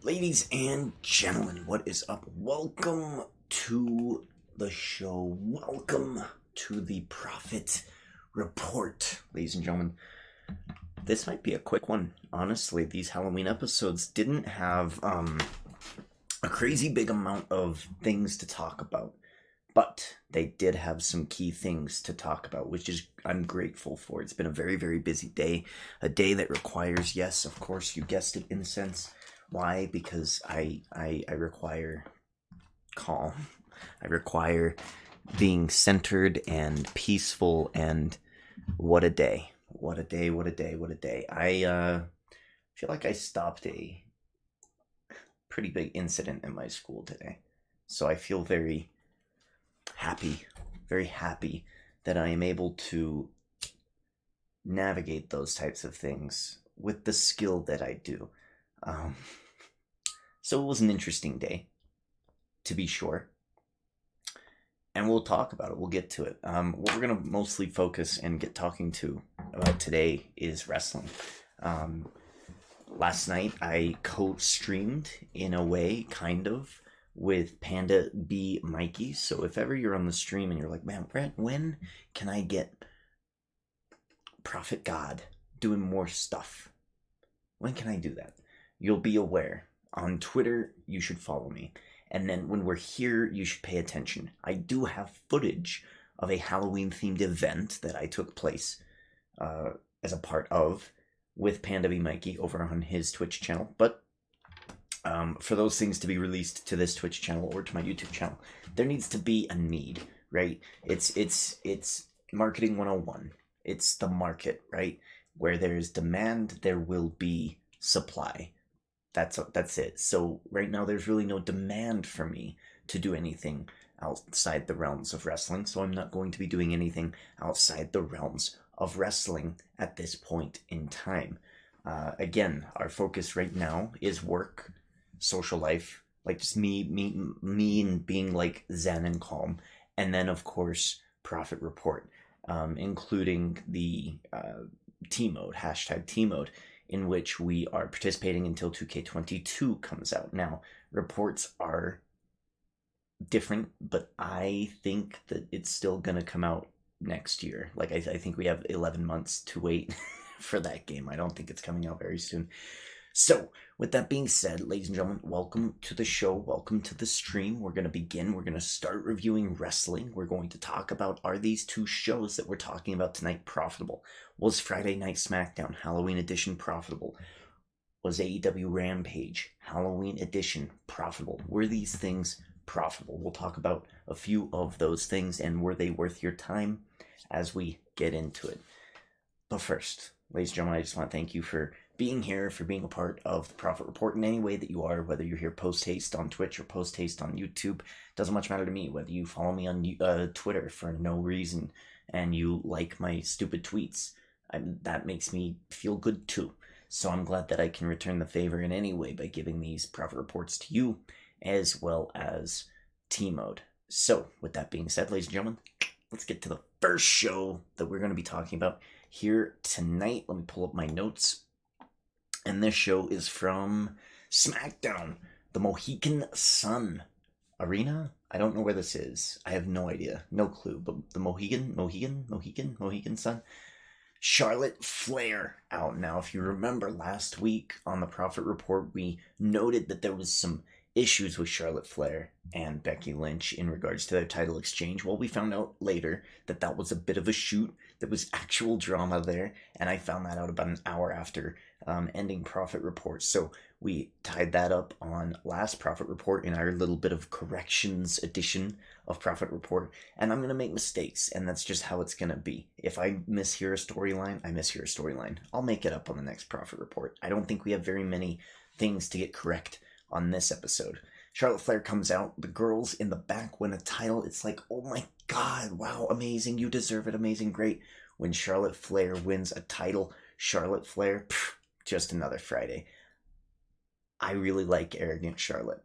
Ladies and gentlemen, what is up? Welcome to the show. Welcome to the Profit Report. Ladies and gentlemen, this might be a quick one. Honestly, these Halloween episodes didn't have a crazy big amount of things to talk about, but they did have some key things to talk about, which is I'm grateful for. It's been a very, very busy day, a day that requires, yes, of course, you guessed it, incense. Why? Because I require calm. I require being centered and peaceful, and what a day. What a day, what a day, what a day. I feel like I stopped a pretty big incident in my school today. So I feel very happy that I am able to navigate those types of things with the skill that I do. So it was an interesting day, to be sure. And we'll talk about it. We'll get to it. What we're going to mostly focus and get talking to about today is wrestling. Last night I co-streamed in a way, kind of, with Panda B Mikey. So if ever you're on the stream and you're like, man, Brent, when can I get Prophet God doing more stuff? When can I do that? You'll be aware. On Twitter, you should follow me. And then when we're here, you should pay attention. I do have footage of a Halloween-themed event that I took place as a part of with Panda B Mikey over on his Twitch channel. But for those things to be released to this Twitch channel or to my YouTube channel, there needs to be a need, right? It's marketing 101. It's the market, right? Where there's demand, there will be supply. That's it. So right now there's really no demand for me to do anything outside the realms of wrestling, so I'm not going to be doing anything outside the realms of wrestling at this point in time. Again, our focus right now is work, social life, like just me and being like zen and calm, and then of course Profit Report, including the T-mode, hashtag T-mode, in which we are participating until 2K22 comes out. Now, reports are different, but I think that it's still going to come out next year. Like, I think we have 11 months to wait for that game. I don't think it's coming out very soon. So, with that being said, ladies and gentlemen, welcome to the show. Welcome to the stream. We're going to begin. We're going to start reviewing wrestling. We're going to talk about, are these two shows that we're talking about tonight profitable? Was Friday Night Smackdown, Halloween Edition, profitable? Was AEW Rampage, Halloween Edition, profitable? Were these things profitable? We'll talk about a few of those things, and were they worth your time as we get into it. But first, ladies and gentlemen, I just want to thank you for being here, for being a part of the Profit Report in any way that you are, whether you're here post-haste on Twitch or post-haste on YouTube. Doesn't much matter to me. Whether you follow me on Twitter for no reason and you like my stupid tweets, that makes me feel good too. So I'm glad that I can return the favor in any way by giving these Profit Reports to you, as well as T-Mode. So, with that being said, ladies and gentlemen, let's get to the first show that we're going to be talking about here tonight. Let me pull up my notes. And this show is from Smackdown, the Mohegan Sun Arena. I don't know where this is. I have no idea. No clue. But the Mohegan Sun. Charlotte Flair out now. If you remember last week on the Profit Report, we noted that there was some issues with Charlotte Flair and Becky Lynch in regards to their title exchange. Well, we found out later that that was a bit of a shoot. There was actual drama there, and I found that out about an hour after ending Profit Report. So we tied that up on last Profit Report in our little bit of corrections edition of Profit Report, and I'm going to make mistakes, and that's just how it's going to be. If I mishear a storyline, I mishear a storyline. I'll make it up on the next Profit Report. I don't think we have very many things to get correct on this episode. Charlotte Flair comes out, the girls in the back win a title. It's like, oh my god, wow, amazing, you deserve it, amazing, great. When Charlotte Flair wins a title, Charlotte Flair, just another Friday. I really like arrogant Charlotte.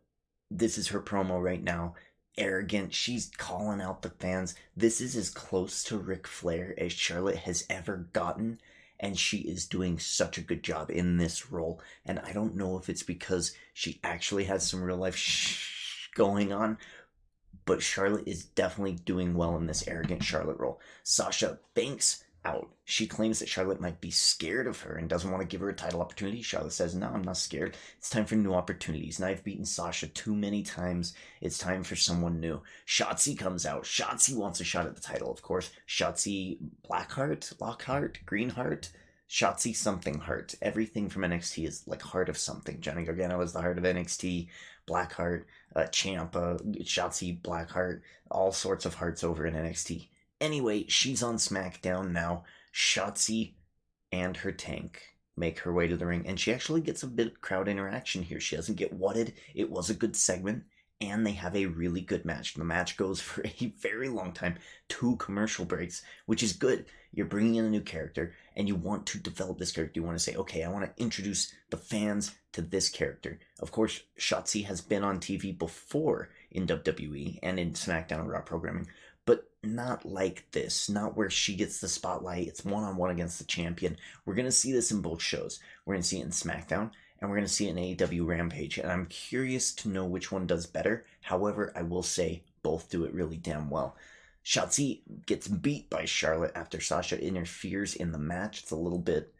This is her promo right now. Arrogant, she's calling out the fans. This is as close to Ric Flair as Charlotte has ever gotten, and she is doing such a good job in this role. And I don't know if it's because she actually has some real life going on, but Charlotte is definitely doing well in this arrogant Charlotte role. Sasha Banks out. She claims that Charlotte might be scared of her and doesn't want to give her a title opportunity. Charlotte says, no, I'm not scared. It's time for new opportunities. And I've beaten Sasha too many times. It's time for someone new. Shotzi comes out. Shotzi wants a shot at the title, of course. Shotzi Blackheart, Lockhart, Greenheart, Shotzi something heart. Everything from NXT is like heart of something. Johnny Gargano is the heart of NXT. Blackheart, Ciampa, Shotzi Blackheart, all sorts of hearts over in NXT. Anyway, she's on SmackDown now. Shotzi and her tank make her way to the ring, and she actually gets a bit of crowd interaction here. She doesn't get whatted. It was a good segment, and they have a really good match. The match goes for a very long time, 2 commercial breaks, which is good. You're bringing in a new character, and you want to develop this character. You want to say, okay, I want to introduce the fans to this character. Of course, Shotzi has been on TV before in WWE and in SmackDown Raw programming, but not like this, not where she gets the spotlight. It's one-on-one against the champion. We're going to see this in both shows. We're going to see it in SmackDown, and we're going to see it in AEW Rampage, and I'm curious to know which one does better. However, I will say both do it really damn well. Shotzi gets beat by Charlotte after Sasha interferes in the match. It's a little bit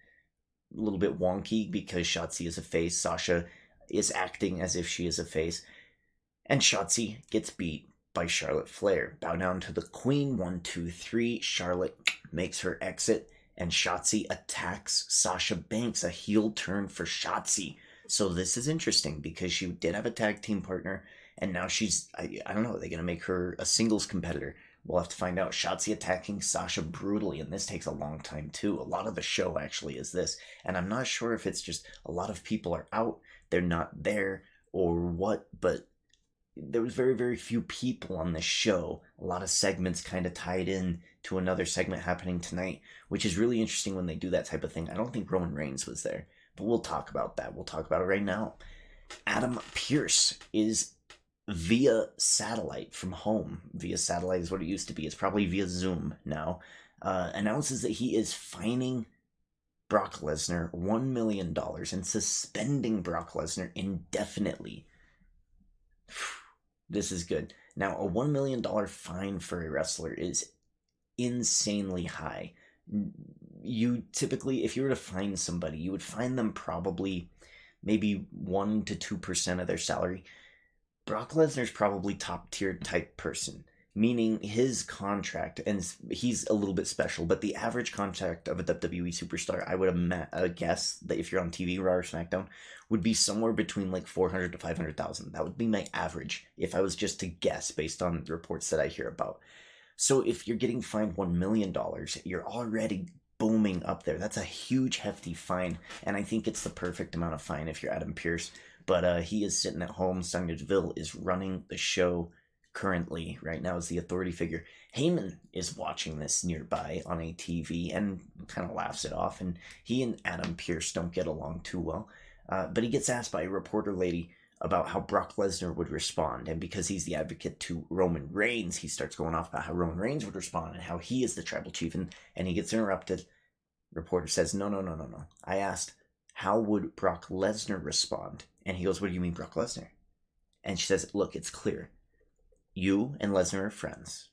wonky because Shotzi is a face. Sasha is acting as if she is a face, and Shotzi gets beat by Charlotte Flair. Bow down to the Queen. 1, 2, 3. Charlotte makes her exit, and Shotzi attacks Sasha Banks. A heel turn for Shotzi. So this is interesting because she did have a tag team partner, and now she's, I don't know, are they going to make her a singles competitor? We'll have to find out. Shotzi attacking Sasha brutally, and this takes a long time too. A lot of the show actually is this, and I'm not sure if it's just a lot of people are out, they're not there, or what, but there was very, very few people on this show. A lot of segments kind of tied in to another segment happening tonight, which is really interesting when they do that type of thing. I don't think Roman Reigns was there, but we'll talk about that. We'll talk about it right now. Adam Pearce is via satellite from home. Via satellite is what it used to be. It's probably via Zoom now. Announces that he is fining Brock Lesnar $1 million and suspending Brock Lesnar indefinitely. This is good. Now, a $1 million fine for a wrestler is insanely high. You typically, if you were to fine somebody, you would fine them probably maybe 1 to 2% of their salary. Brock Lesnar's probably top tier type person, meaning his contract, and he's a little bit special, but the average contract of a WWE superstar, I would guess that if you're on TV, Raw or SmackDown, would be somewhere between like 400 to 500,000. That would be my average if I was just to guess based on reports that I hear about. So if you're getting fined $1 million, you're already booming up there. That's a huge, hefty fine, and I think it's the perfect amount of fine if you're Adam Pearce. But he is sitting at home. Sonya Deville is running the show currently, right now, as the authority figure. Heyman is watching this nearby on a TV and kind of laughs it off, and he and Adam Pearce don't get along too well. But he gets asked by a reporter lady about how Brock Lesnar would respond, and because he's the advocate to Roman Reigns, he starts going off about how Roman Reigns would respond and how he is the tribal chief, and he gets interrupted. Reporter says, no. I asked, how would Brock Lesnar respond? And he goes, what do you mean, Brock Lesnar? And she says, look, it's clear. You and Lesnar are friends,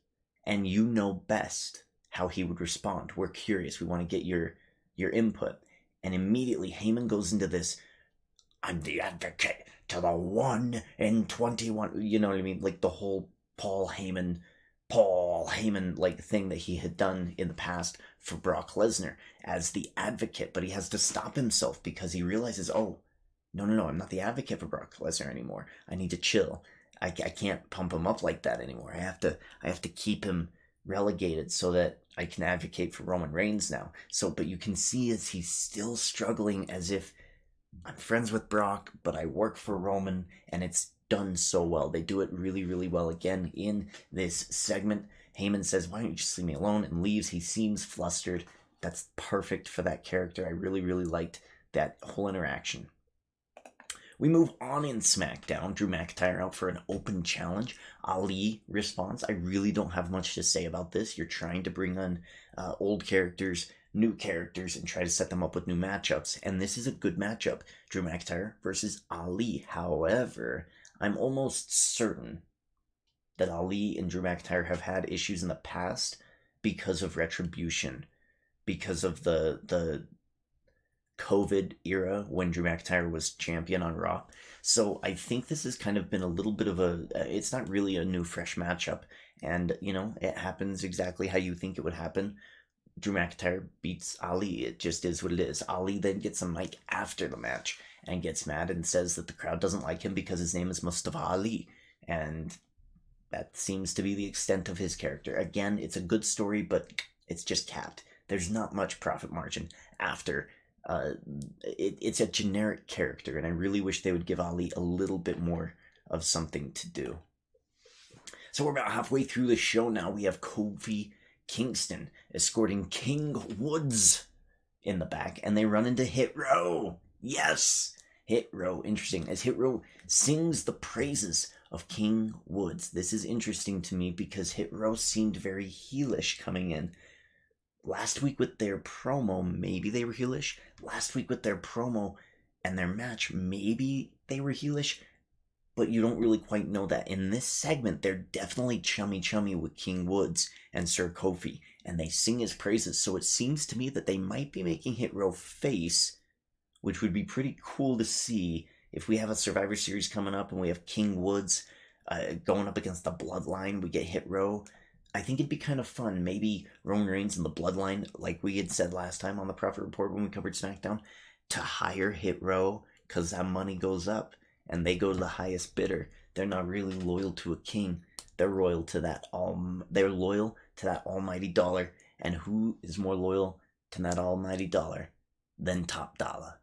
and you know best how he would respond. We're curious. We want to get your input. And immediately Heyman goes into this, I'm the advocate to the 1 in 21. You know what I mean? Like the whole Paul Heyman like thing that he had done in the past for Brock Lesnar as the advocate. But he has to stop himself because he realizes, oh, no, I'm not the advocate for Brock Lesnar anymore. I need to chill. I can't pump him up like that anymore. I have to keep him relegated so that I can advocate for Roman Reigns now. So, but you can see as he's still struggling, as if I'm friends with Brock, but I work for Roman, and it's done so well. They do it really, really well again in this segment. Heyman says, why don't you just leave me alone, and leaves. He seems flustered. That's perfect for that character. I really, really liked that whole interaction. We move on in SmackDown. Drew McIntyre out for an open challenge. Ali responds. I really don't have much to say about this. You're trying to bring on old characters. new characters and try to set them up with new matchups. And this is a good matchup. Drew McIntyre versus Ali. However, I'm almost certain that Ali and Drew McIntyre have had issues in the past because of Retribution, because of the COVID era when Drew McIntyre was champion on Raw. So I think this has kind of been a little bit of it's not really a new fresh matchup. And, it happens exactly how you think it would happen. Drew McIntyre beats Ali. It just is what it is. Ali then gets a mic after the match and gets mad and says that the crowd doesn't like him because his name is Mustafa Ali. And that seems to be the extent of his character. Again, it's a good story, but it's just capped. There's not much profit margin after. It's a generic character, and I really wish they would give Ali a little bit more of something to do. So we're about halfway through the show now. We have Kofi Kingston escorting King Woods in the back, and they run into Hit Row. Yes! Hit Row. Interesting. As Hit Row sings the praises of King Woods. This is interesting to me because Hit Row seemed very heelish coming in. Last week with their promo, maybe they were heelish. Last week with their promo and their match, maybe they were heelish. But you don't really quite know that. In this segment, they're definitely chummy with King Woods and Sir Kofi. And they sing his praises. So it seems to me that they might be making Hit Row face, which would be pretty cool to see if we have a Survivor Series coming up and we have King Woods going up against the Bloodline. We get Hit Row. I think it'd be kind of fun. Maybe Roman Reigns and the Bloodline, like we had said last time on the Profit Report when we covered SmackDown, to hire Hit Row because that money goes up and they go to the highest bidder. They're not really loyal to a king. They're loyal to that almighty dollar. And who is more loyal to that almighty dollar than Top Dollar?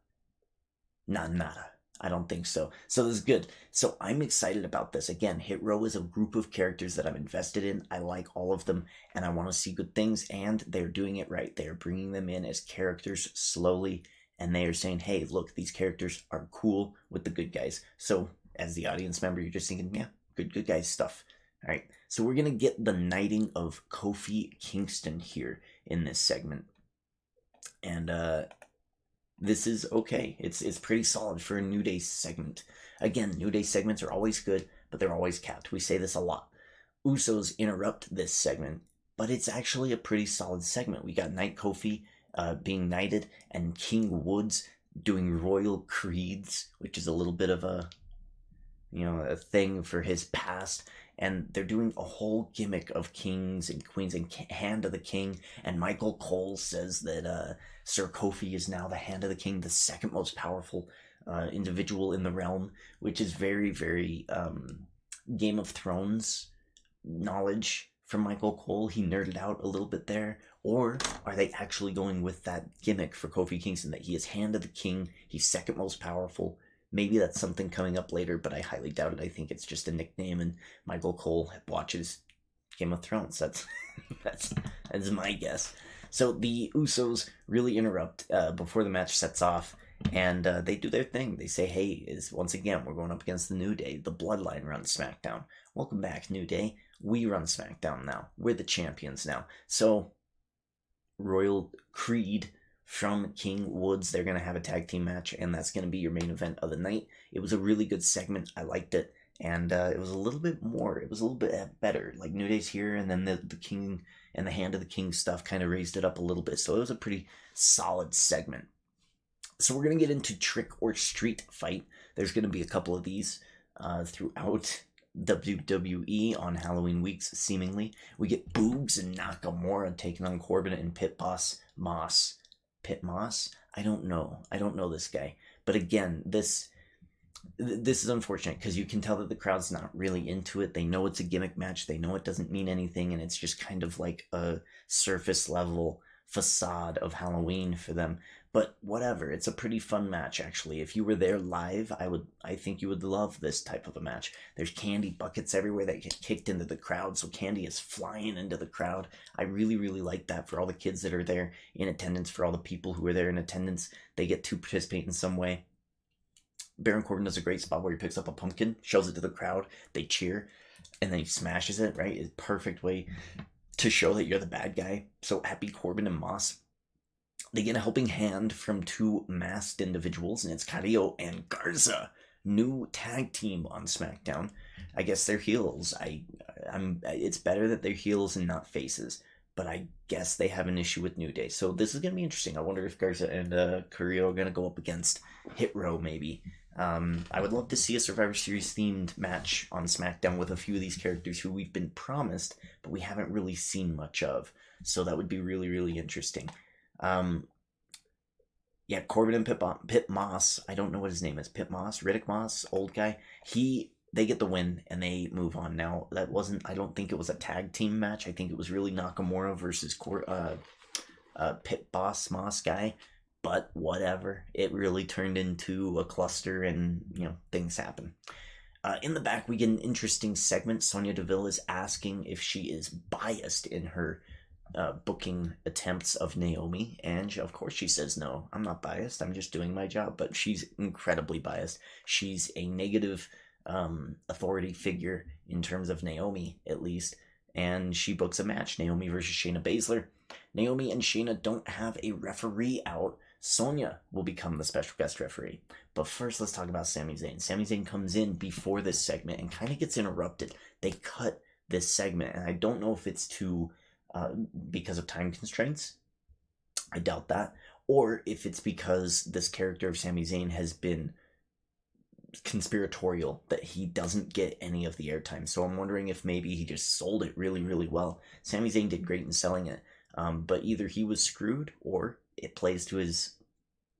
Nada. I don't think so. So this is good. So I'm excited about this. Again, Hit Row is a group of characters that I'm invested in. I like all of them, and I want to see good things, and they're doing it right. They're bringing them in as characters slowly, and they are saying, hey, look, these characters are cool with the good guys. So as the audience member, you're just thinking, yeah, good guys stuff. All right, so we're going to get the knighting of Kofi Kingston here in this segment. And, this is okay. It's pretty solid for a New Day segment. Again, New Day segments are always good, but they're always capped. We say this a lot. Usos interrupt this segment, but it's actually a pretty solid segment. We got Knight Kofi being knighted and King Woods doing royal creeds, which is a little bit of a thing for his past. And they're doing a whole gimmick of kings and queens and Hand of the King. And Michael Cole says that Sir Kofi is now the Hand of the King, the second most powerful individual in the realm, which is very, very Game of Thrones knowledge from Michael Cole. He nerded out a little bit there. Or are they actually going with that gimmick for Kofi Kingston, that he is Hand of the King, he's second most powerful? Maybe that's something coming up later, but I highly doubt it. I think it's just a nickname, and Michael Cole watches Game of Thrones. That's my guess. So the Usos really interrupt before the match sets off, and they do their thing. They say, hey, once again, we're going up against the New Day. The Bloodline runs SmackDown. Welcome back, New Day. We run SmackDown now. We're the champions now. So, Royal Creed from King Woods. They're going to have a tag team match, and that's going to be your main event of the night. It was a really good segment. I liked it, and it was a little bit more. It was a little bit better. Like, New Day's here, and then the King and the Hand of the King stuff kind of raised it up a little bit. So it was a pretty solid segment. So we're going to get into Trick or Street Fight. There's going to be a couple of these throughout WWE on Halloween weeks, seemingly. We get Boogs and Nakamura taking on Corbin and Pit Boss Moss. Pit Moss? I don't know this guy. But again, this is unfortunate because you can tell that the crowd's not really into it. They know it's a gimmick match. They know it doesn't mean anything, and it's just kind of like a surface level facade of Halloween for them. But whatever, it's a pretty fun match, actually. If you were there live, I think you would love this type of a match. There's candy buckets everywhere that get kicked into the crowd, so candy is flying into the crowd. I really, really like that for all the kids that are there in attendance, for all the people who are there in attendance. They get to participate in some way. Baron Corbin does a great spot where he picks up a pumpkin, shows it to the crowd, they cheer, and then he smashes it, right? It's a perfect way to show that you're the bad guy. So happy Corbin and Moss They get a helping hand from two masked individuals, and it's Carrillo and Garza, new tag team on SmackDown. I guess they're heels. It's better that they're heels and not faces, but I guess they have an issue with New Day. So this is gonna be interesting. I wonder if Garza and Carrillo are gonna go up against Hit Row maybe. I would love to see a Survivor Series themed match on SmackDown with a few of these characters who we've been promised, but we haven't really seen much of. So that would be really, really interesting. Yeah, Corbin and Pit Moss. I don't know what his name is. Pit Moss, Riddick Moss, old guy. They get the win and they move on. Now that wasn't. I don't think it was a tag team match. I think it was really Nakamura versus Pit Boss Moss guy. But whatever. It really turned into a cluster, and things happen. In the back, we get an interesting segment. Sonya Deville is asking if she is biased in her booking attempts of Naomi, and of course she says no, I'm not biased, I'm just doing my job. But she's incredibly biased. She's a negative authority figure in terms of Naomi, at least, and she books a match, Naomi versus Shayna Baszler. Naomi and Shayna don't have a referee out. Sonya will become the special guest referee. But first, let's talk about Sami Zayn. Sami Zayn comes in before this segment and kind of gets interrupted. They cut this segment, and I don't know if it's because of time constraints. I doubt that. Or if it's because this character of Sami Zayn has been conspiratorial, that he doesn't get any of the airtime. So I'm wondering if maybe he just sold it really, really well. Sami Zayn did great in selling it. But either he was screwed or it plays to his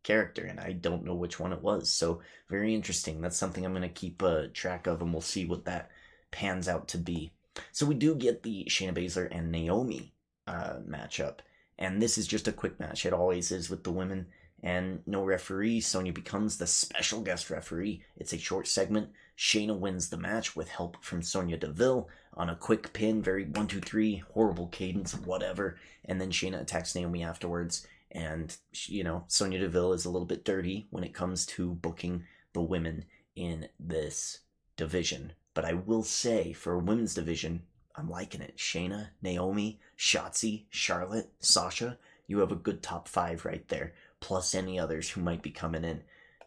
character, and I don't know which one it was. So very interesting. That's something I'm going to keep track of, and we'll see what that pans out to be. So we do get the Shayna Baszler and Naomi matchup, and this is just a quick match. It always is with the women, and no referee. Sonya becomes the special guest referee. It's a short segment. Shayna wins the match with help from Sonya Deville on a quick pin, very 1, 2, 3, horrible cadence, whatever, and then Shayna attacks Naomi afterwards. And, Sonya Deville is a little bit dirty when it comes to booking the women in this division. But I will say, for a women's division, I'm liking it. Shayna, Naomi, Shotzi, Charlotte, Sasha, you have a good top 5 right there, plus any others who might be coming in.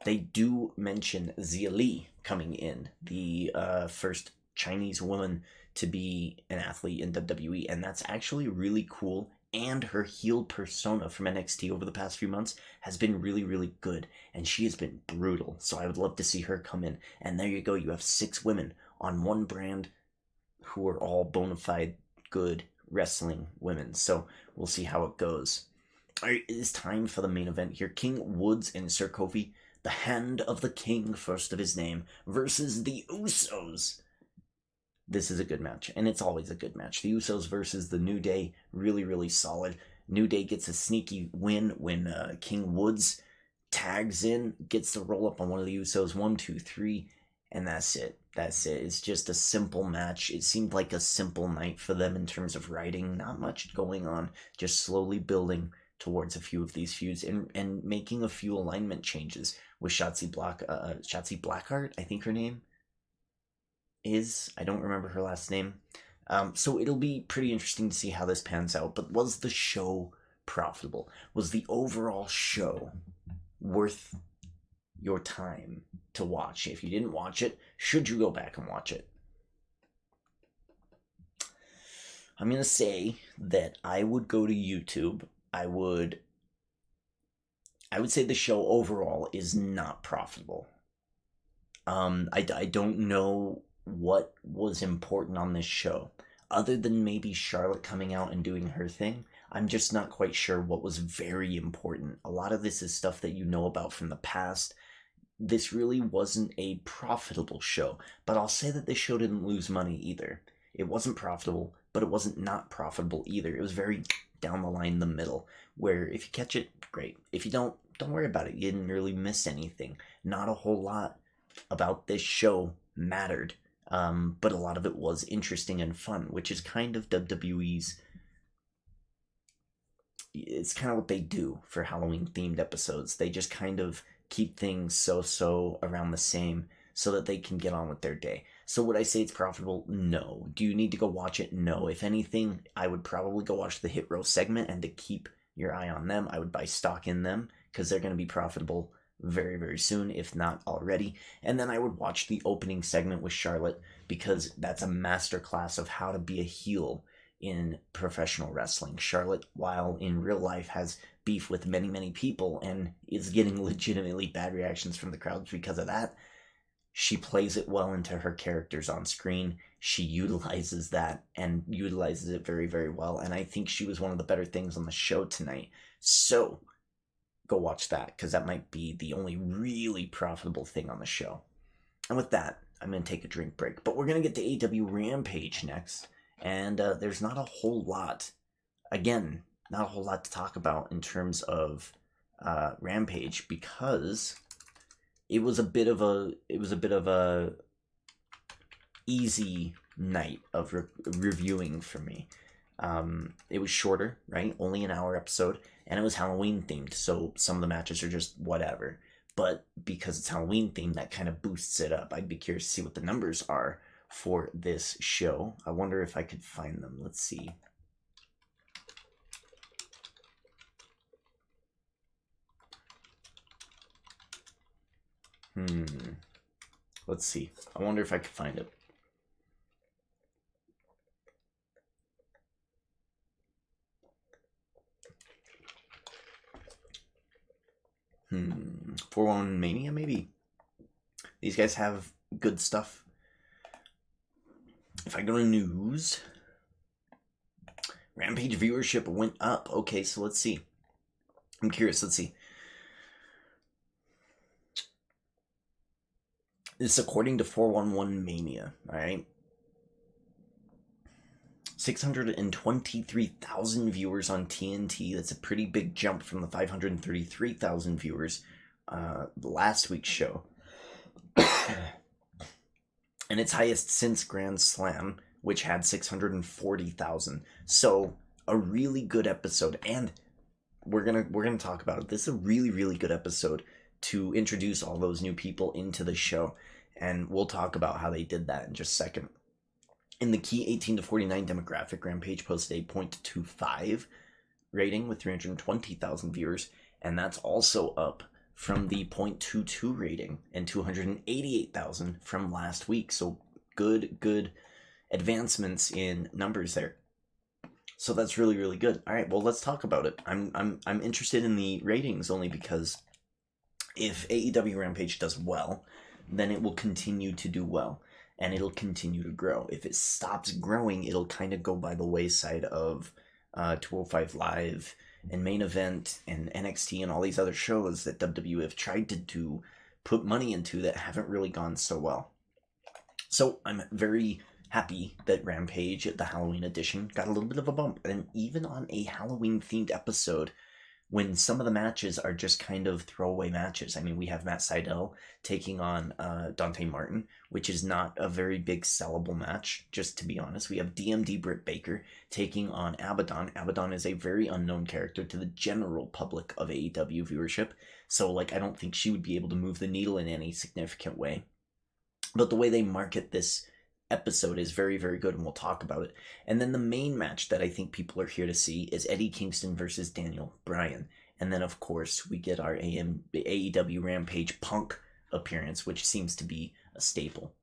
They do mention Xia Li coming in, the first Chinese woman to be an athlete in WWE, and that's actually really cool. And her heel persona from NXT over the past few months has been really, really good, and she has been brutal. So I would love to see her come in. And there you go, you have 6 women on one brand who are all bona fide good wrestling women. So we'll see how it goes. All right, it is time for the main event here. King Woods and Sir Kofi, the Hand of the King, first of his name, versus the Usos. This is a good match, and it's always a good match. The Usos versus the New Day, really, really solid. New Day gets a sneaky win when King Woods tags in, gets the roll up on one of the Usos, 1, 2, 3, and that's it. That's it. It's just a simple match. It seemed like a simple night for them in terms of writing. Not much going on, just slowly building towards a few of these feuds and making a few alignment changes with Shotzi Blackheart, I think her name is. I don't remember her last name. So it'll be pretty interesting to see how this pans out. But was the show profitable? Was the overall show worth your time to watch? If you didn't watch it, should you go back and watch it? I'm going to say that I would go to YouTube. I would say the show overall is not profitable. I don't know what was important on this show, other than maybe Charlotte coming out and doing her thing. I'm just not quite sure what was very important. A lot of this is stuff that you know about from the past. This really wasn't a profitable show, but I'll say that this show didn't lose money either. It wasn't profitable, but it wasn't not profitable either. It was very down the line in the middle, where if you catch it, great. If you don't worry about it. You didn't really miss anything. Not a whole lot about this show mattered. But a lot of it was interesting and fun, which is kind of WWE's. It's kind of what they do for Halloween themed episodes. They just kind of keep things so around the same so that they can get on with their day. So would I say it's profitable? No. Do you need to go watch it? No. If anything, I would probably go watch the Hit Row segment and to keep your eye on them. I would buy stock in them because they're going to be profitable very, very soon, if not already. And then I would watch the opening segment with Charlotte because that's a masterclass of how to be a heel in professional wrestling. Charlotte, while in real life, has beef with many, many people and is getting legitimately bad reactions from the crowds because of that. She plays it well into her characters on screen. She utilizes that and utilizes it very, very well. And I think she was one of the better things on the show tonight. So go watch that because that might be the only really profitable thing on the show. And with that, I'm going to take a drink break. But we're going to get to AEW Rampage next. And there's not a whole lot, again, not a whole lot to talk about in terms of Rampage because it was a bit of a easy night of reviewing for me. It was shorter, right? Only an hour episode, and it was Halloween themed, so some of the matches are just whatever. But because it's Halloween themed, that kind of boosts it up. I'd be curious to see what the numbers are for this show. I wonder if I could find them. Let's see. Let's see. I wonder if I could find it. For one Mania, maybe. These guys have good stuff. If I go to news, Rampage viewership went up. Okay, so let's see. I'm curious. Let's see. This is according to 411 Mania, alright? 623,000 viewers on TNT. That's a pretty big jump from the 533,000 viewers last week's show. And its highest since Grand Slam, which had 640,000. So, a really good episode. And we're gonna talk about it. This is a really, really good episode to introduce all those new people into the show, and we'll talk about how they did that in just a second. In the key 18 to 49 demographic, Rampage posted a 0.25 rating with 320,000 viewers, and that's also up from the 0.22 rating and 288,000 from last week. So good advancements in numbers there. So that's really, really good. All right, well, let's talk about it. I'm interested in the ratings only because if AEW Rampage does well, then it will continue to do well, and it'll continue to grow. If it stops growing, it'll kind of go by the wayside of 205 Live and Main Event and NXT and all these other shows that WWE have tried to put money into that haven't really gone so well. So I'm very happy that Rampage, the Halloween edition, got a little bit of a bump. And even on a Halloween-themed episode, when some of the matches are just kind of throwaway matches. I mean, we have Matt Sydal taking on Dante Martin, which is not a very big sellable match, just to be honest. We have DMD Britt Baker taking on Abaddon. Abaddon is a very unknown character to the general public of AEW viewership, so I don't think she would be able to move the needle in any significant way. But the way they market this episode is very, very good, and we'll talk about it. And then the main match that I think people are here to see is Eddie Kingston versus Daniel Bryan. And then, of course, we get our AEW Rampage Punk appearance, which seems to be a staple.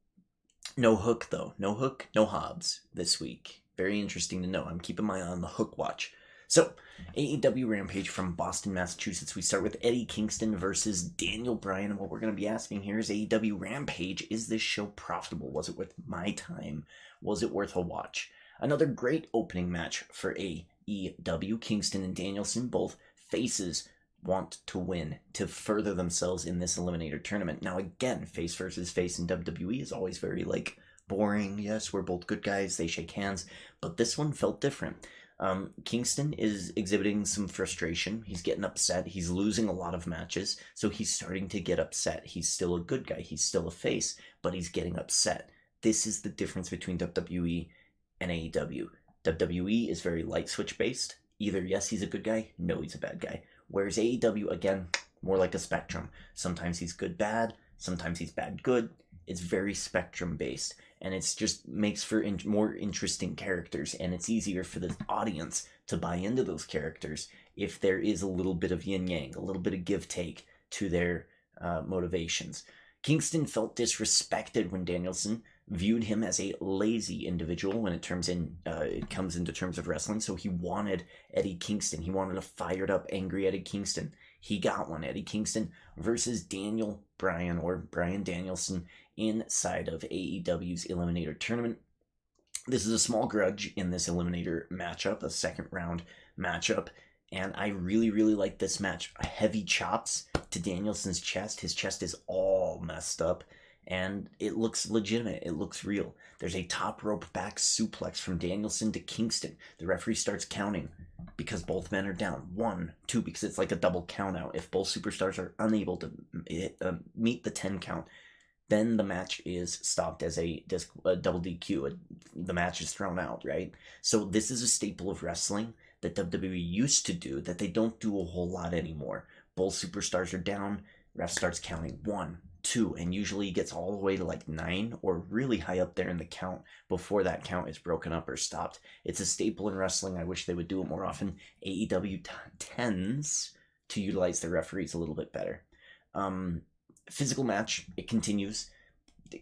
No Hook, though. No Hook, no Hobbs this week. Very interesting to know. I'm keeping my eye on the Hook watch. So, AEW Rampage from Boston, Massachusetts. We start with Eddie Kingston versus Daniel Bryan. And what we're going to be asking here is AEW Rampage. Is this show profitable? Was it worth my time? Was it worth a watch? Another great opening match for AEW. Kingston and Danielson, both faces, want to win to further themselves in this Eliminator tournament. Now, again, face versus face in WWE is always very, boring. Yes, we're both good guys. They shake hands. But this one felt different. Kingston is exhibiting some frustration. He's getting upset. He's losing a lot of matches, so he's starting to get upset. He's still a good guy. He's still a face, but he's getting upset. This is the difference between WWE and AEW. WWE is very light switch based. Either yes, he's a good guy, no, he's a bad guy. Whereas AEW, again, more like a spectrum. Sometimes he's good bad, sometimes he's bad good. It's very spectrum based. And it's just makes for more interesting characters, and it's easier for the audience to buy into those characters if there is a little bit of yin-yang, a little bit of give-take to their motivations. Kingston felt disrespected when Danielson viewed him as a lazy individual when it comes into terms of wrestling, so he wanted Eddie Kingston. He wanted a fired up, angry Eddie Kingston. He got one. Eddie Kingston versus Daniel Bryan, or Bryan Danielson, inside of AEW's Eliminator Tournament. This is a small grudge in this Eliminator matchup, a second round matchup, and I really, really like this match. Heavy chops to Danielson's chest. His chest is all messed up, and it looks legitimate. It looks real. There's a top rope back suplex from Danielson to Kingston. The referee starts counting because both men are down. 1, 2, because it's like a double count out. If both superstars are unable to meet the 10 count, then the match is stopped as a double DQ. The match is thrown out, right? So this is a staple of wrestling that WWE used to do that they don't do a whole lot anymore. Both superstars are down, ref starts counting 1, 2, and usually gets all the way to like 9 or really high up there in the count before that count is broken up or stopped. It's a staple in wrestling. I wish they would do it more often. AEW tends to utilize their referees a little bit better. Physical match, it continues.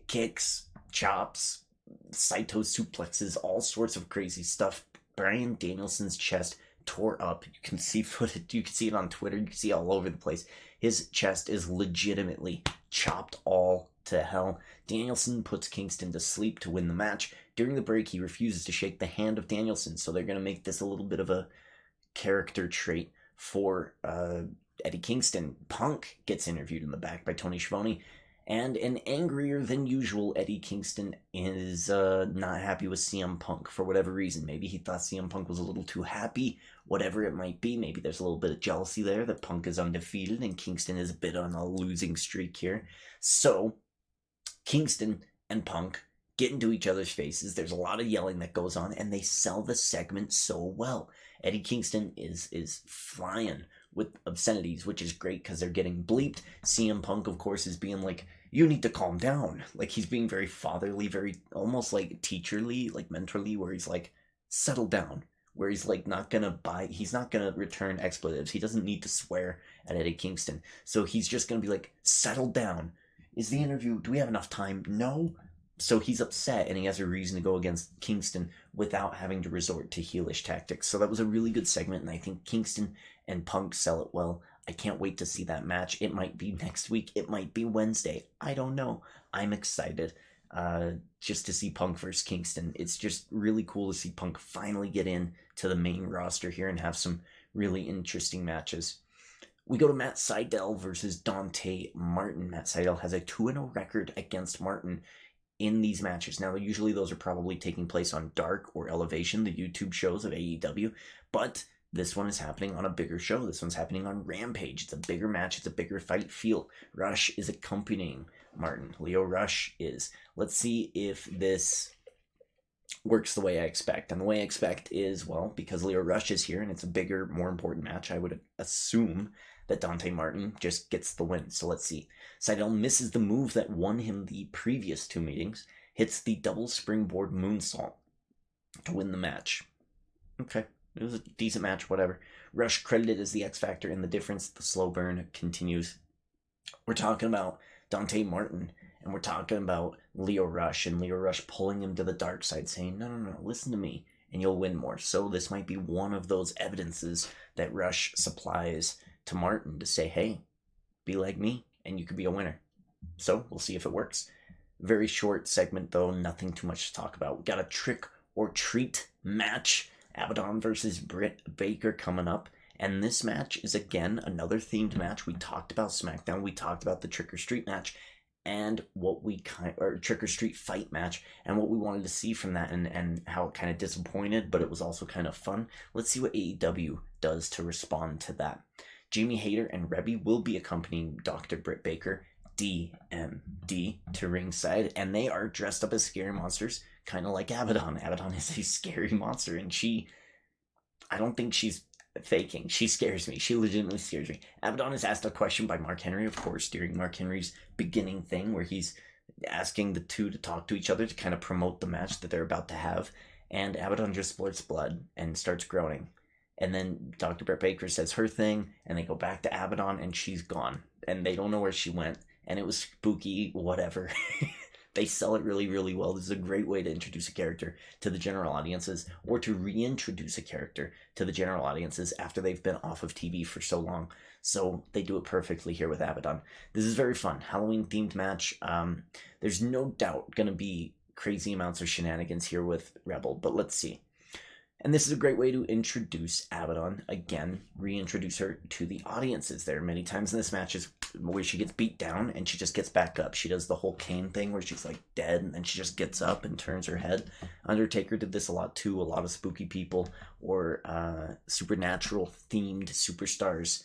Kicks, chops, Saito suplexes, all sorts of crazy stuff. Bryan Danielson's chest tore up. You can see footage. You can see it on Twitter. You can see it all over the place. His chest is legitimately chopped all to hell. Danielson puts Kingston to sleep to win the match. During the break, he refuses to shake the hand of Danielson, so they're going to make this a little bit of a character trait for Eddie Kingston. Punk gets interviewed in the back by Tony Schiavone, and an angrier than usual Eddie Kingston is not happy with CM Punk for whatever reason. Maybe he thought CM Punk was a little too happy, whatever it might be. Maybe there's a little bit of jealousy there that Punk is undefeated and Kingston is a bit on a losing streak here. So Kingston and Punk get into each other's faces. There's a lot of yelling that goes on, and they sell the segment so well. Eddie Kingston is flying with obscenities, which is great because they're getting bleeped. CM Punk, of course, is being like, you need to calm down. Like, he's being very fatherly, very almost like teacherly, like mentorly, where he's like, settle down. Where he's like he's not gonna return expletives. He doesn't need to swear at Eddie Kingston. So he's just gonna be like, settle down. Is the interview, do we have enough time? No. So he's upset, and he has a reason to go against Kingston without having to resort to heelish tactics. So that was a really good segment, and I think Kingston and Punk sell it well. I can't wait to see that match. It might be next week. It might be Wednesday. I don't know. I'm excited just to see Punk versus Kingston. It's just really cool to see Punk finally get in to the main roster here and have some really interesting matches. We go to Matt Sydal versus Dante Martin. Matt Sydal has a 2-0 record against Martin in these matches. Now, usually those are probably taking place on Dark or Elevation, the YouTube shows of AEW, but this one is happening on a bigger show. This one's happening on Rampage. It's a bigger match. It's a bigger fight feel. Rush is accompanying Martin. Leo Rush is. Let's see if this works the way I expect. And the way I expect is, well, because Leo Rush is here and it's a bigger, more important match, I would assume that Dante Martin just gets the win. So let's see. Sydal misses the move that won him the previous 2 meetings, hits the double springboard moonsault to win the match. Okay, it was a decent match, whatever. Rush credited as the X Factor in the difference. The slow burn continues. We're talking about Dante Martin, and we're talking about Leo Rush, and Leo Rush pulling him to the dark side, saying, no, listen to me, and you'll win more. So this might be one of those evidences that Rush supplies to Martin to say, hey, be like me, and you could be a winner. So we'll see if it works. Very short segment, though, nothing too much to talk about. We got a trick or treat match. Abaddon versus Britt Baker coming up. And this match is, again, another themed match. We talked about SmackDown. We talked about the Trick or Street match and or Trick or Street fight match and what we wanted to see from that and how it kind of disappointed, but it was also kind of fun. Let's see what AEW does to respond to that. Jamie Hayter and Rebby will be accompanying Dr. Britt Baker, DMD, to ringside, and they are dressed up as scary monsters, kind of like Abaddon. Abaddon is a scary monster, and I don't think she's faking. She scares me. She legitimately scares me. Abaddon is asked a question by Mark Henry, of course, during Mark Henry's beginning thing, where he's asking the two to talk to each other to kind of promote the match that they're about to have, and Abaddon just splurts blood and starts groaning. And then Dr. Britt Baker says her thing, and they go back to Abaddon, and she's gone. And they don't know where she went, and it was spooky, whatever. They sell it really, really well. This is a great way to introduce a character to the general audiences, or to reintroduce a character to the general audiences after they've been off of TV for so long. So they do it perfectly here with Abaddon. This is very fun. Halloween-themed match. There's no doubt going to be crazy amounts of shenanigans here with Rebel, but let's see. And this is a great way to introduce Abaddon, again, reintroduce her to the audiences. There are many times in this match where she gets beat down and she just gets back up. She does the whole Kane thing where she's like dead and then she just gets up and turns her head. Undertaker did this a lot too. A lot of spooky people or supernatural themed superstars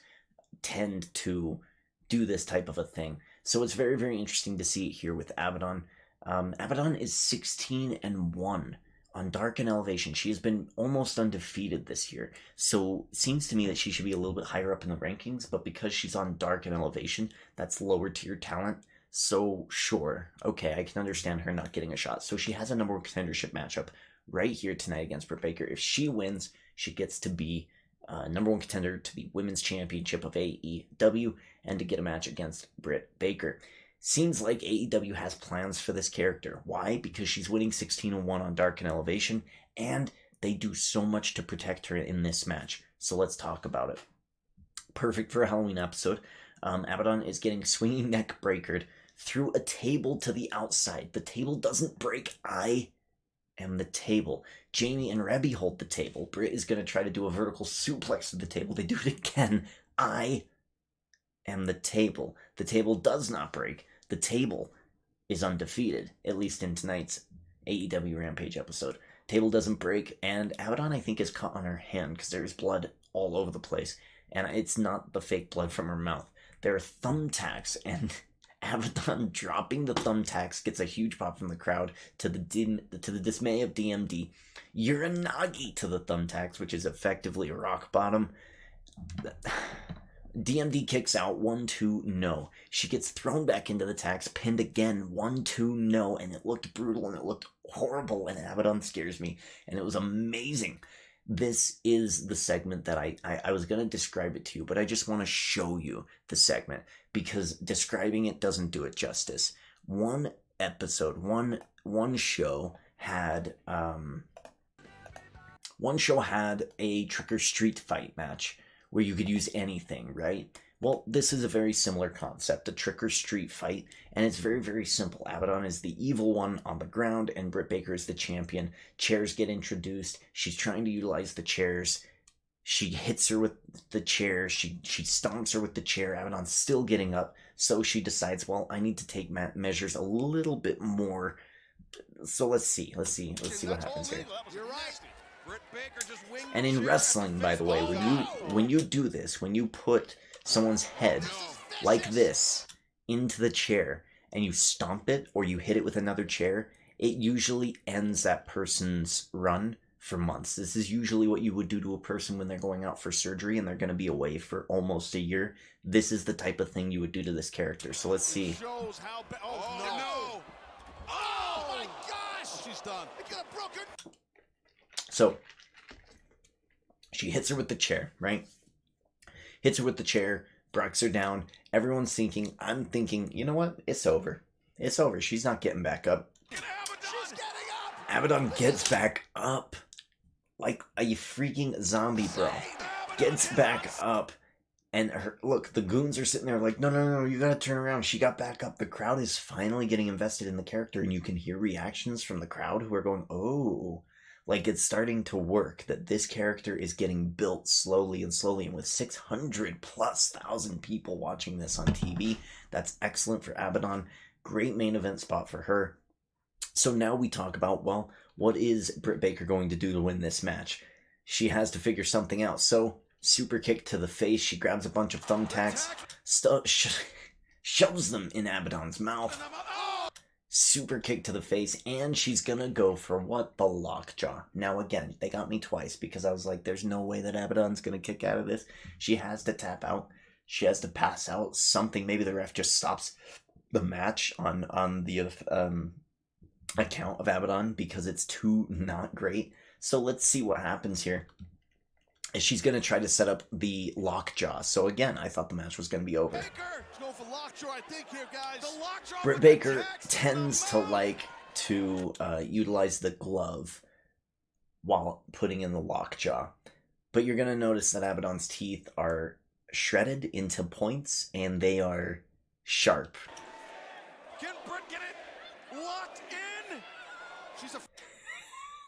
tend to do this type of a thing. So it's very, very interesting to see it here with Abaddon. Abaddon is 16-1. On Dark and Elevation. She has been almost undefeated this year, so it seems to me that she should be a little bit higher up in the rankings, but because she's on Dark and Elevation, that's lower tier talent, so sure, okay, I can understand her not getting a shot. So she has a number one contendership matchup right here tonight against Britt Baker. If she wins, she gets to be number one contender to the Women's Championship of AEW and to get a match against Britt Baker. Seems like AEW has plans for this character. Why? Because she's winning 16-1 on Dark and Elevation, and they do so much to protect her in this match. So let's talk about it. Perfect for a Halloween episode. Abaddon is getting swinging neck breakered through a table to the outside. The table doesn't break. I am the table. Jamie and Rebby hold the table. Britt is going to try to do a vertical suplex to the table. They do it again. I am the table. The table does not break. The table is undefeated, at least in tonight's AEW Rampage episode. Table doesn't break, and Abaddon, I think, is caught on her hand because there's blood all over the place, and it's not the fake blood from her mouth. There are thumbtacks, and Abaddon dropping the thumbtacks gets a huge pop from the crowd to the dismay of DMD. Uranagi to the thumbtacks, which is effectively a rock bottom. DMD kicks out, 1-2, no. She gets thrown back into the tacks, pinned again, 1-2, no, and it looked brutal and it looked horrible, and Abaddon scares me, and it was amazing. This is the segment that I was going to describe it to you, but I just want to show you the segment, because describing it doesn't do it justice. One episode, one show had a trick or street fight match where you could use anything, right? Well, this is a very similar concept, a trick or street fight, and it's very, very simple. Abaddon is the evil one on the ground, and Britt Baker is the champion. Chairs get introduced. She's trying to utilize the chairs. She hits her with the chair. She stomps her with the chair. Abaddon's still getting up, so she decides, well, I need to take measures a little bit more. So let's see what happens here. And in wrestling, by the way, when you do this, when you put someone's head like this into the chair and you stomp it or you hit it with another chair, it usually ends that person's run for months. This is usually what you would do to a person when they're going out for surgery and they're going to be away for almost a year. This is the type of thing you would do to this character. So let's see. Oh my gosh! She's done. So she hits her with the chair, right? Hits her with the chair, brocks her down. Everyone's thinking, I'm thinking, you know what? It's over. It's over. She's not getting back up. She's getting up! Abaddon gets back up like a freaking zombie, bro. Gets back up. And look, the goons are sitting there like, no, you gotta turn around. She got back up. The crowd is finally getting invested in the character, and you can hear reactions from the crowd who are going, oh, like it's starting to work, that this character is getting built slowly, and with 600,000+ people watching this on TV, that's excellent for Abaddon. Great main event spot for her. So now we talk about, well, what is Britt Baker going to do to win this match? She has to figure something out. So super kick to the face. She grabs a bunch of thumbtacks, shoves them in Abaddon's mouth. Super kick to the face, and she's gonna go for what? The lockjaw. Now again, they got me twice because I was like, there's no way that Abaddon's gonna kick out of this. She has to tap out. She has to pass out. Something. Maybe the ref just stops the match on the account of Abaddon because it's too not great. So let's see what happens here. she's going to try to set up the lockjaw. So again, I thought the match was going to be over. Baker. Let's go for lockjaw, I think here, guys. The lockjaw. Britt Baker tends to like to utilize the glove while putting in the lockjaw. But you're going to notice that Abaddon's teeth are shredded into points, and they are sharp. Can Britt get it locked in? She's a...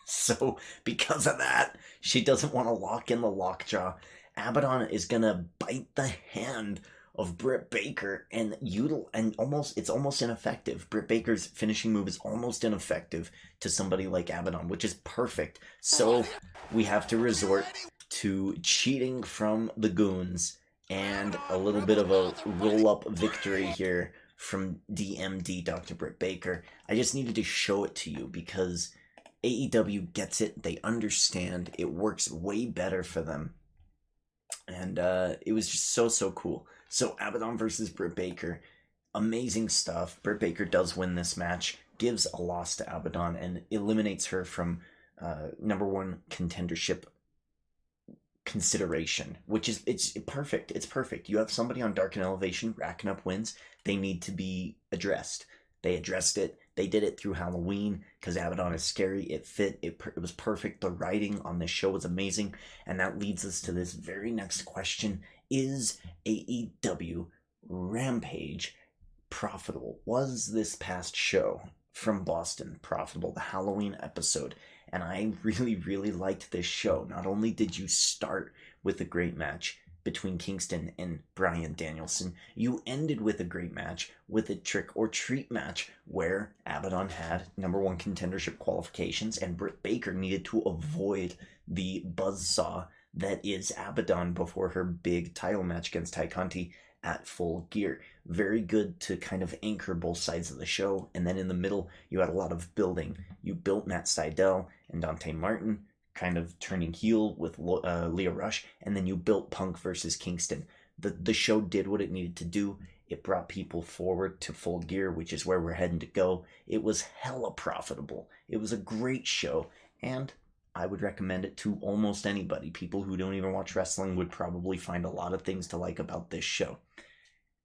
So, because of that, she doesn't want to lock in the lockjaw. Abaddon is going to bite the hand of Britt Baker, and it's almost ineffective. Britt Baker's finishing move is almost ineffective to somebody like Abaddon, which is perfect. So we have to resort to cheating from the goons and a little bit of a roll-up victory here from DMD Dr. Britt Baker. I just needed to show it to you because AEW gets it. They understand. It works way better for them. And it was just so cool. So Abaddon versus Britt Baker, amazing stuff. Britt Baker does win this match, gives a loss to Abaddon, and eliminates her from number one contendership consideration, which is it's perfect. It's perfect. You have somebody on Dark and Elevation racking up wins. They need to be addressed. They addressed it. They did it through Halloween because Abaddon is scary. It fit. It was perfect. The writing on this show was amazing. And that leads us to this very next question. Is AEW Rampage profitable? Was this past show from Boston profitable? The Halloween episode. And I really liked this show. Not only did you start with a great match between Kingston and Bryan Danielson, you ended with a great match with a trick or treat match where Abaddon had number one contendership qualifications and Britt Baker needed to avoid the buzzsaw that is Abaddon before her big title match against Ty Conti at Full Gear. Very good to kind of anchor both sides of the show. And then in the middle, you had a lot of building. You built Matt Sydal and Dante Martin kind of turning heel with Leah Rush, and then you built Punk versus Kingston. The show did what it needed to do. It brought people forward to Full Gear, which is where we're heading to go. It was hella profitable. It was a great show, and I would recommend it to almost anybody. People who don't even watch wrestling would probably find a lot of things to like about this show.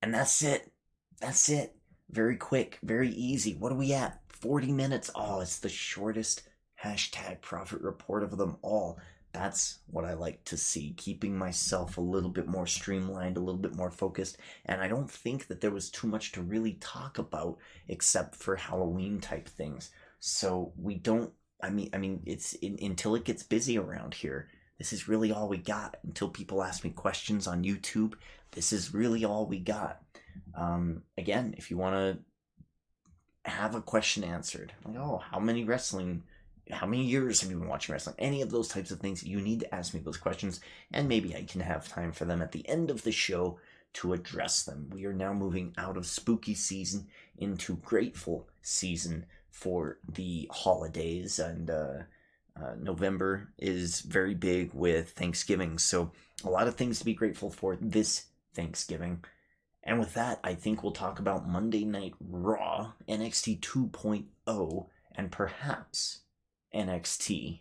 And that's it. That's it. Very quick, very easy. What are we at? 40 minutes. Oh, it's the shortest #profit report of them all. That's what I like to see, keeping myself a little bit more streamlined, a little bit more focused. And I don't think that there was too much to really talk about except for Halloween type things. So we don't, I mean, it's until it gets busy around here. This is really all we got. Until people ask me questions on YouTube, this is really all we got. Again, if you want to have a question answered, like, oh, how many years have you been watching wrestling? Any of those types of things, you need to ask me those questions, and maybe I can have time for them at the end of the show to address them. We are now moving out of spooky season into grateful season for the holidays, and November is very big with Thanksgiving, so a lot of things to be grateful for this Thanksgiving. And with that, I think we'll talk about Monday Night Raw, NXT 2.0, and perhaps NXT.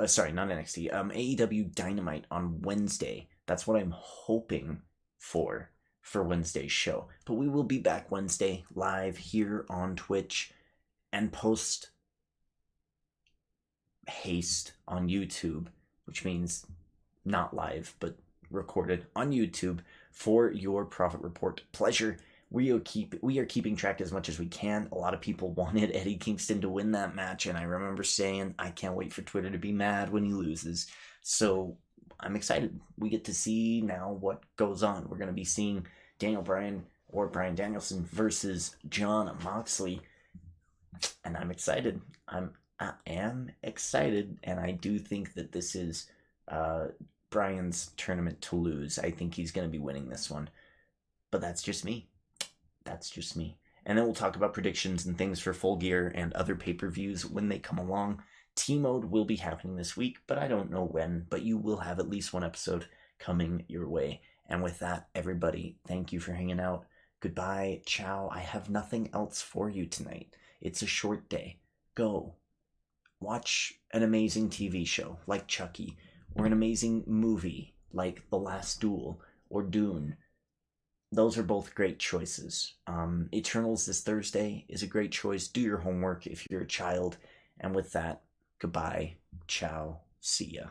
Sorry, not NXT. AEW Dynamite on Wednesday. That's what I'm hoping for Wednesday's show. But we will be back Wednesday live here on Twitch and post haste on YouTube, which means not live, but recorded on YouTube for your Profit Report pleasure. We are keeping track as much as we can. A lot of people wanted Eddie Kingston to win that match, and I remember saying, I can't wait for Twitter to be mad when he loses. So I'm excited. We get to see now what goes on. We're going to be seeing Daniel Bryan or Bryan Danielson versus Jon Moxley, and I'm excited. I am excited, and I do think that this is Bryan's tournament to lose. I think he's going to be winning this one, but that's just me. That's just me. And then we'll talk about predictions and things for Full Gear and other pay-per-views when they come along. T-Mode will be happening this week, but I don't know when. But you will have at least one episode coming your way. And with that, everybody, thank you for hanging out. Goodbye. Ciao. I have nothing else for you tonight. It's a short day. Go. Watch an amazing TV show like Chucky. or an amazing movie like The Last Duel or Dune. Those are both great choices. Eternals this Thursday is a great choice. Do your homework if you're a child. And with that, goodbye, ciao, see ya.